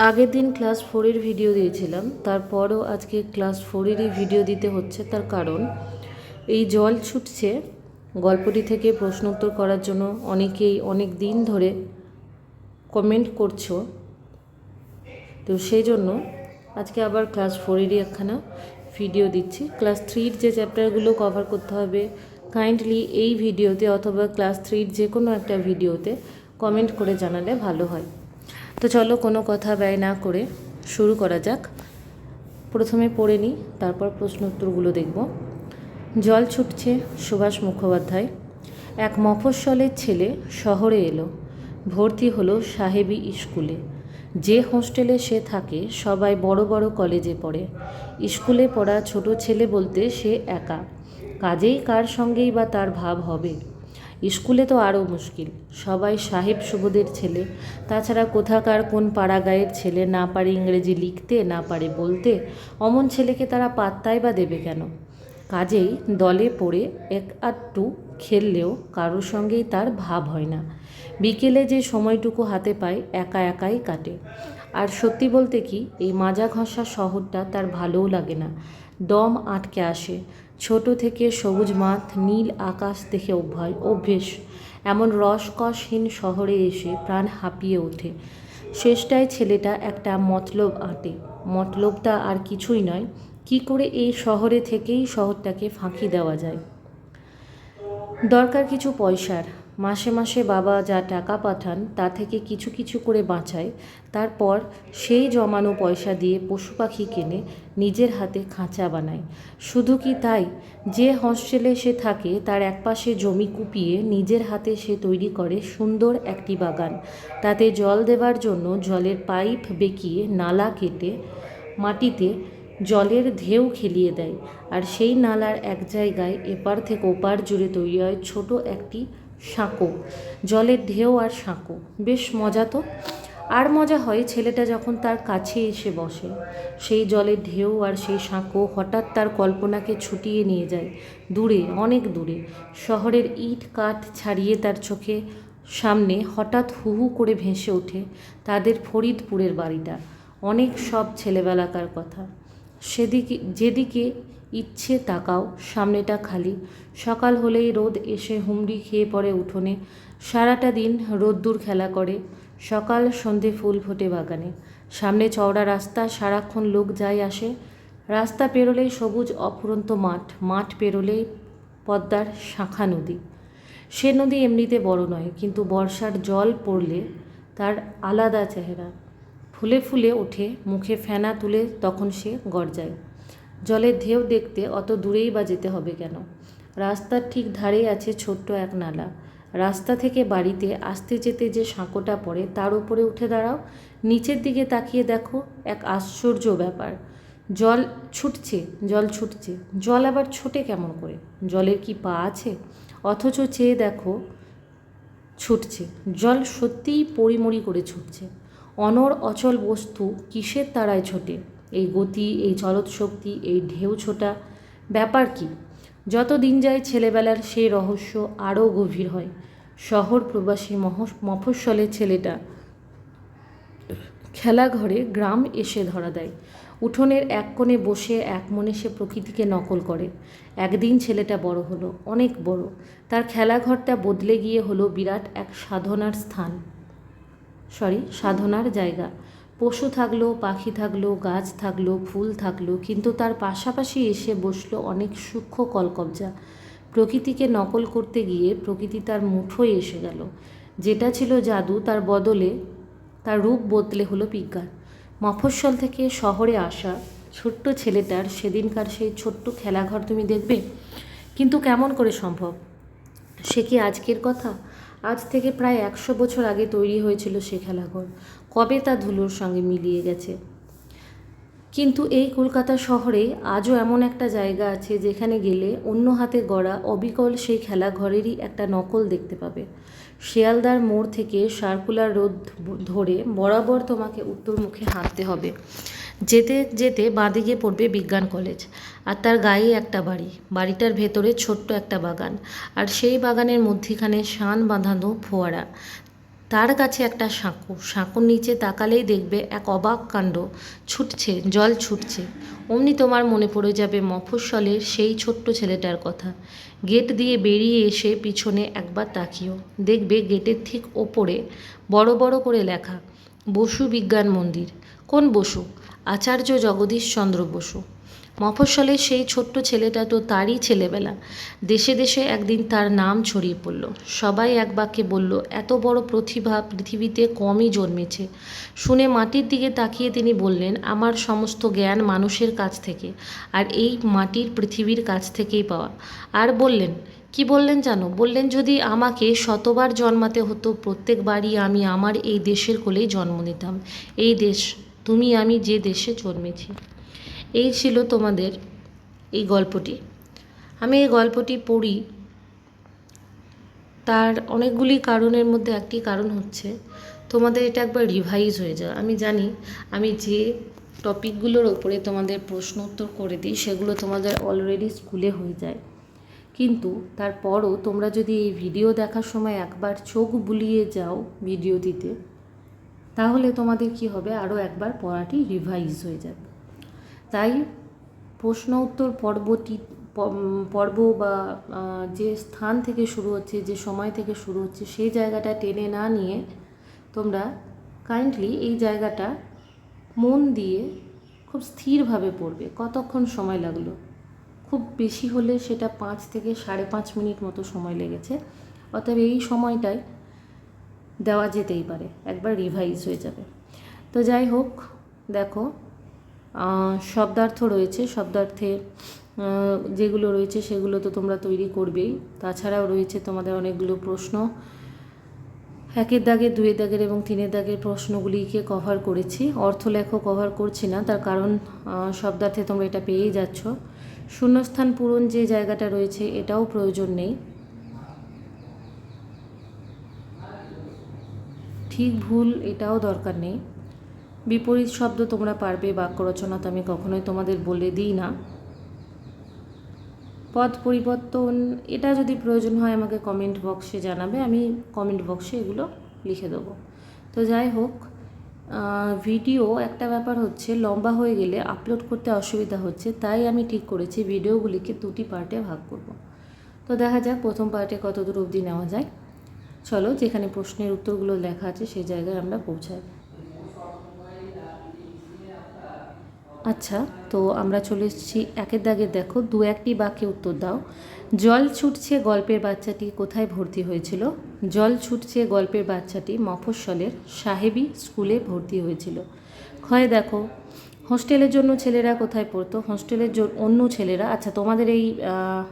আগের দিন class 4-এর video দিয়েছিলাম, তারপরও আজকে ক্লাস 4-এরই ভিডিও দিতে হচ্ছে। তার কারণ এই জল ছুটছে গল্পটি থেকে প্রশ্ন উত্তর করার জন্য অনেকেই অনেক দিন ধরে কমেন্ট করছো, তো সেই জন্য আজকে আবার ক্লাস 4-এরই একখানা ভিডিও দিচ্ছি। ক্লাস 3-র যে চ্যাপ্টারগুলো কভার করতে হবে কাইন্ডলি এই ভিডিওতে অথবা ক্লাস 3-র যে কোনো একটা ভিডিওতে কমেন্ট করে জানালে ভালো হয়। তো চলো কোনো কথা ব্যয় না করে শুরু করা যাক। প্রথমে পড়ে নিই, তারপর প্রশ্ন উত্তরগুলো দেখব। জল ছুটছে সুভাষ মুখোপাধ্যায়। এক মফস্বলের ছেলে শহরে এলো, ভর্তি হলো সাহেবি স্কুলে। যে হোস্টেলে সে থাকে সবাই বড় বড় কলেজে পড়ে। স্কুলে পড়া ছোট ছেলে বলতে সে একা, কাজেই কার সঙ্গেই বা তার ভাব হবে। স্কুলে তো আরও মুশকিল, সবাই সাহেব সুবোধের ছেলে। তাছাড়া কোথাকার কোন পাড়াগাঁয়ের ছেলে না পারে ইংরেজি লিখতে, না পারে বলতে, অমন ছেলেকে তারা পাত্তাই বা দেবে কেন? কাজেই দলে পড়ে এক আধটু খেললেও কারোর সঙ্গেই তার ভাব হয় না। বিকেলে যে সময়টুকু হাতে পায় একা একাই কাটে। আর সত্যি বলতে কি, এই মাজা ঘষা শহরটা তার ভালোও লাগে না, দম আটকে আসে। ছোট থেকে সবুজ মাঠ, নীল আকাশ দেখে অভ্যেস। এমন রসকসহীন শহরে এসে প্রাণ হাঁপিয়ে ওঠে। শেষটায় ছেলেটা একটা মতলব আঁটে। মতলবটা আর কিছুই নয়, কি করে এই শহরে থেকেই শহরটাকে ফাঁকি দেওয়া যায়। দরকার কিছু পয়সার। মাসে মাসে বাবা যা টাকা পাঠান তা থেকে কিছু কিছু করে বাঁচায়। তারপর সেই জমানো পয়সা দিয়ে পশু পাখি কেনে, নিজের হাতে খাঁচা বানায়। শুধু কি তাই, যে হস্টেলে সে থাকে তার একপাশে জমি কুপিয়ে নিজের হাতে সে তৈরি করে সুন্দর একটি বাগান। তাতে জল দেবার জন্য জলের পাইপ বেঁকিয়ে নালা কেটে মাটিতে জলের ঢেউ খেলিয়ে দেয়। আর সেই নালার এক জায়গায় এপার থেকে ওপার জুড়ে তৈরি হয় ছোট একটি সাঁকো। জলের ঢেউ আর সাঁকো, বেশ মজা তো। আর মজা হয় ছেলেটা যখন তার কাছে এসে বসে। সেই জলের ঢেউ আর সেই সাঁকো হঠাৎ তার কল্পনাকে ছুটিয়ে নিয়ে যায় দূরে, অনেক দূরে। শহরের ইট কাঠ ছাড়িয়ে তার চোখে সামনে হঠাৎ হু হু করে ভেসে ওঠে তাদের ফরিদপুরের বাড়িটা। অনেক সব ছেলেবেলাকার কথা। যেদিকে ইচ্ছে তাকাও সামনেটা খালি। সকাল হলেই রোদ এসে হুমড়ি খেয়ে পড়ে উঠোনে। সারাটা দিন রোদ্দুর খেলা করে। সকাল সন্ধে ফুল ফোটে বাগানে। সামনে চওড়া রাস্তা, সারাক্ষণ লোক যায় আসে। রাস্তা পেরোলেই সবুজ অফুরন্ত মাঠ, মাঠ পেরোলেই পদ্মার শাখা নদী। সে নদী এমনিতে বড় নয়, কিন্তু বর্ষার জল পড়লে তার আলাদা চেহারা। ফুলে ফুলে ওঠে, মুখে ফেনা তুলে তখন সে গর্জায়। জলের ঢেউ দেখতে অত দূরেই বা যেতে হবে কেন? রাস্তার ঠিক ধারেই আছে ছোট্ট এক নালা। রাস্তা থেকে বাড়িতে আসতে যেতে যে সাঁকোটা পড়ে তার উপরে উঠে দাঁড়াও, নিচের দিকে তাকিয়ে দেখো, এক আশ্চর্য ব্যাপার। জল ছুটছে, জল ছুটছে। জল আবার ছোটে কেমন করে? জলের কি পা আছে? অথচ চেয়ে দেখো, ছুটছে। জল সত্যিই পরিমরি করে ছুটছে। অনড় অচল বস্তু কিসের তাড়ায় ছোটে? এই গতি, এই চলৎ শক্তি, এই ঢেউ ছোটা ব্যাপার কি? যত দিন যায় ছেলেবেলার সেই রহস্য আরও গভীর হয়। শহর প্রবাসী মফস্বলের ছেলেটা খেলাঘরে গ্রাম এসে ধরা দেয়। উঠোনের এক কোণে বসে এক মনে সে প্রকৃতিকে নকল করে। একদিন ছেলেটা বড় হলো, অনেক বড়। তার খেলাঘরটা বদলে গিয়ে হলো বিরাট এক সাধনার জায়গা। পশু থাকলো, পাখি থাকলো, গাছ থাকলো, ফুল থাকলো, কিন্তু তার পাশাপাশি এসে বসলো অনেক সূক্ষ্ম কলকবজা। প্রকৃতিকে নকল করতে গিয়ে প্রকৃতি তার মুঠোয় এসে গেল। যেটা ছিল জাদু তার বদলে, তার রূপ বদলে হলো বিজ্ঞান। মফস্বল থেকে শহরে আসা ছোট্ট ছেলেটার সেদিনকার সেই ছোট্ট খেলাঘর তুমি দেখবে, কিন্তু কেমন করে সম্ভব? সে কি আজকের কথা? আজ থেকে প্রায় 100 বছর আগে তৈরি হয়েছিল সে খেলাঘর। কবে তা ধুলোর সঙ্গে মিলিয়ে গেছে। কিন্তু এই কলকাতা শহরে আজও এমন একটা জায়গা আছে যেখানে গেলে অন্য হাতে গড়া অবিকল সেই খেলাঘরেরই একটা নকল দেখতে পাবে। শিয়ালদার মোড় থেকে সার্কুলার রোড ধরে বরাবর তোমাকে উত্তরমুখে হাঁটতে হবে। যেতে যেতে বাঁদিকে পড়বে বিজ্ঞান কলেজ, আর তার গায়ে একটা বাড়ি। বাড়িটার ভেতরে ছোট্ট একটা বাগান, আর সেই বাগানের মধ্যিখানে শান বাঁধানো ফোয়ারা। তার কাছে একটা সাঁকো, সাঁকোর নিচে তাকালেই দেখবে এক অবাক কাণ্ড, ছুটছে, জল ছুটছে। অমনি তোমার মনে পড়ে যাবে মফস্বলের সেই ছোট্ট ছেলেটার কথা। গেট দিয়ে বেরিয়ে এসে পিছনে একবার তাকিও, দেখবে গেটের ঠিক ওপরে বড় বড় করে লেখা বসু বিজ্ঞান মন্দির। কোন বসু? আচার্য জগদীশচন্দ্র বসু। মফস্বলের সেই ছোট্ট ছেলেটা তো তারই ছেলেবেলা। দেশে দেশে একদিন তার নাম ছড়িয়ে পড়ল। সবাই এক বাক্যে বলল, এত বড় প্রতিভা পৃথিবীতে কমই জন্মেছে। শুনে মাটির দিকে তাকিয়ে তিনি বললেন, আমার সমস্ত জ্ঞান মানুষের কাছ থেকে, আর এই মাটির পৃথিবীর কাছ থেকেই পাওয়া। আর বললেন, কি বললেন জানো? বললেন, যদি আমাকে শতবার জন্মাতে হতো, প্রত্যেকবারই আমি আমার এই দেশের কোলেই জন্ম নিতাম। এই দেশ, তুমি আমি যে দেশে জন্মেছি। এই ছিল তোমাদের এই গল্পটি। আমি এই গল্পটি পড়ি, তার অনেকগুলি কারণের মধ্যে একটি কারণ হচ্ছে তোমাদের এটা একবার রিভাইজ হয়ে যায়। আমি জানি আমি যে টপিকগুলোর ওপরে তোমাদের প্রশ্ন উত্তর করে দিই সেগুলো তোমাদের অলরেডি স্কুলে হয়ে যায়, কিন্তু তারপরও তোমরা যদি এই ভিডিও দেখার সময় একবার চোখ বুলিয়ে যাও ভিডিওটিতে, তাহলে তোমাদের কি হবে, আরও একবার পড়াটি রিভাইজ হয়ে যাবে। তাই প্রশ্ন উত্তর পর্ব বা যে স্থান থেকে শুরু হচ্ছে, যে সময় থেকে শুরু হচ্ছে, সেই জায়গাটা টেনে না নিয়ে তোমরা কাইন্ডলি এই জায়গাটা মন দিয়ে খুব স্থিরভাবে পড়বে। কতক্ষণ সময় লাগলো? খুব বেশি হলে সেটা 5 থেকে 5.5 মিনিট মতো সময় লেগেছে। অতএব এই সময়টায় দেওয়া যেতেই পারে, একবার রিভাইজ হয়ে যাবে। তো যাই হোক, দেখো শব্দার্থ রয়েছে, শব্দার্থে যেগুলো রয়েছে সেগুলো তো তোমরা তৈরি করবেই। তাছাড়াও রয়েছে তোমাদের অনেকগুলো প্রশ্ন, 1-এর দাগের, 2-এর দাগের এবং 3-এর দাগের প্রশ্নগুলিকে কভার করেছি। অর্থলেখ কভার করছি না, তার কারণ শব্দার্থে তোমরা এটা পেয়েই যাচ্ছ। শূন্যস্থান পূরণ যে জায়গাটা রয়েছে এটাও প্রয়োজন নেই, ঠিক ভুল এটাও দরকার নেই। বিপরীত শব্দ তোমরা পারবে, বাক্য রচনা তো আমি কখনোই তোমাদের বলে দিই না। পদ পরিবর্তন এটা যদি প্রয়োজন হয় আমাকে কমেন্ট বক্সে জানাবে, আমি কমেন্ট বক্সে এগুলো লিখে দেবো। তো যাই হোক, ভিডিও একটা ব্যাপার হচ্ছে লম্বা হয়ে গেলে আপলোড করতে অসুবিধা হচ্ছে, তাই আমি ঠিক করেছি ভিডিওগুলিকে 2টি পার্টে ভাগ করব। তো দেখা যাক প্রথম পার্টে কত দূর অবধি নেওয়া যায়। চলো, যেখানে প্রশ্নের উত্তরগুলো লেখা আছে সেই জায়গায় আমরা পৌঁছাই। আচ্ছা, তো আমরা চলে এসেছি 1-এর দাগে। দেখো, 2-1টি বাক্যে উত্তর দাও। জল ছুটছে গল্পের বাচ্চাটি কোথায় ভর্তি হয়েছিল? জল ছুটছে গল্পের বাচ্চাটি মফস্বলের সাহেবী স্কুলে ভর্তি হয়েছিল। ক্ষয়ে দেখো, হোস্টেলের জন্য ছেলেরা কোথায় পড়তো? হোস্টেলের অন্য ছেলেরা, আচ্ছা তোমাদের এই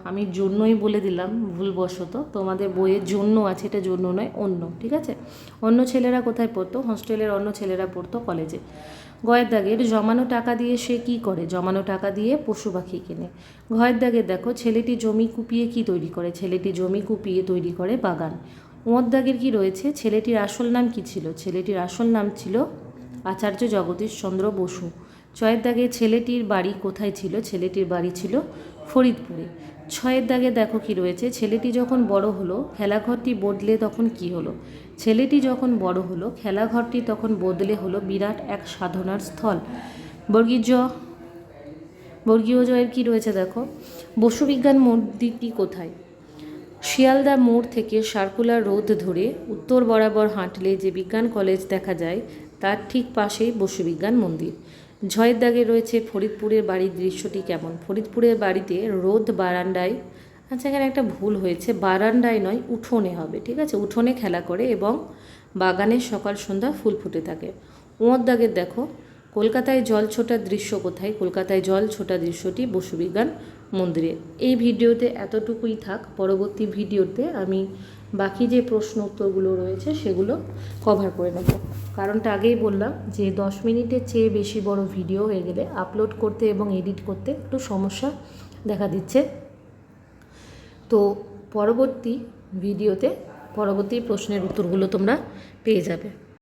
আমি জন্যই বলে দিলাম ভুলবশত, তোমাদের বইয়ের জন্য আছে, এটা জন্য নয়, অন্য, ঠিক আছে? অন্য ছেলেরা কোথায় পড়তো? হোস্টেলের অন্য ছেলেরা পড়তো কলেজে। গয়ের দাগের, জমানো টাকা দিয়ে সে কি করে? জমানো টাকা দিয়ে পশু পাখি কেনে। ঘয়ের দাগের দেখো, ছেলেটি জমি কুপিয়ে কি তৈরি করে? ছেলেটি জমি কুপিয়ে তৈরি করে বাগান। ওর দাগের কি রয়েছে? ছেলেটির আসল নাম কি ছিল? ছেলেটির আসল নাম ছিল আচার্য জগদীশচন্দ্র বসু। ছয়ের দাগে, ছেলেটির বাড়ি কোথায় ছিল? ছেলেটির বাড়ি ছিল ফরিদপুরে। 6-এর দাগে দেখো কি রয়েছে? ছেলেটি যখন বড় হলো খেলাঘরটি বদলে তখন কি হলো? ছেলেটি যখন বড় হলো খেলাঘরটি তখন বদলে হলো বিরাট এক সাধনার স্থল। বর্গীয় জয়ের কি রয়েছে দেখো? বসু বিজ্ঞান মন্দিরটি কোথায়? শিয়ালদা মোড় থেকে সার্কুলার রোড ধরে উত্তর বরাবর হাঁটলে যে বিজ্ঞান কলেজ দেখা যায় তার ঠিক পাশেই বসু বিজ্ঞান মন্দির। ঝয়ের দাগে রয়েছে ফরিদপুরের বাড়ির দৃশ্যটি কেমন? ফরিদপুরের বাড়িতে রোদ বারান্দায়, আচ্ছা এখানে একটা ভুল হয়েছে, বারান্দায় নয় উঠোনে হবে, ঠিক আছে? উঠোনে খেলা করে এবং বাগানে সকাল সন্ধ্যা ফুল ফুটে থাকে। ওঁর দাগের দেখো, কলকাতায় জল ছোটার দৃশ্য কোথায়? কলকাতায় জল ছোটা দৃশ্যটি বসু বিজ্ঞান মন্দিরে। এই ভিডিওতে এতটুকুই থাক, পরবর্তী ভিডিওতে আমি বাকি যে প্রশ্ন উত্তরগুলো রয়েছে সেগুলো কভার করে নেব। কারণটা আগেই বললাম যে 10 মিনিটের চেয়ে বেশি বড় ভিডিও হয়ে গেলে আপলোড করতে এবং এডিট করতে একটু সমস্যা দেখা দিচ্ছে। তো পরবর্তী ভিডিওতে পরবর্তী প্রশ্নের উত্তরগুলো তোমরা পেয়ে যাবে।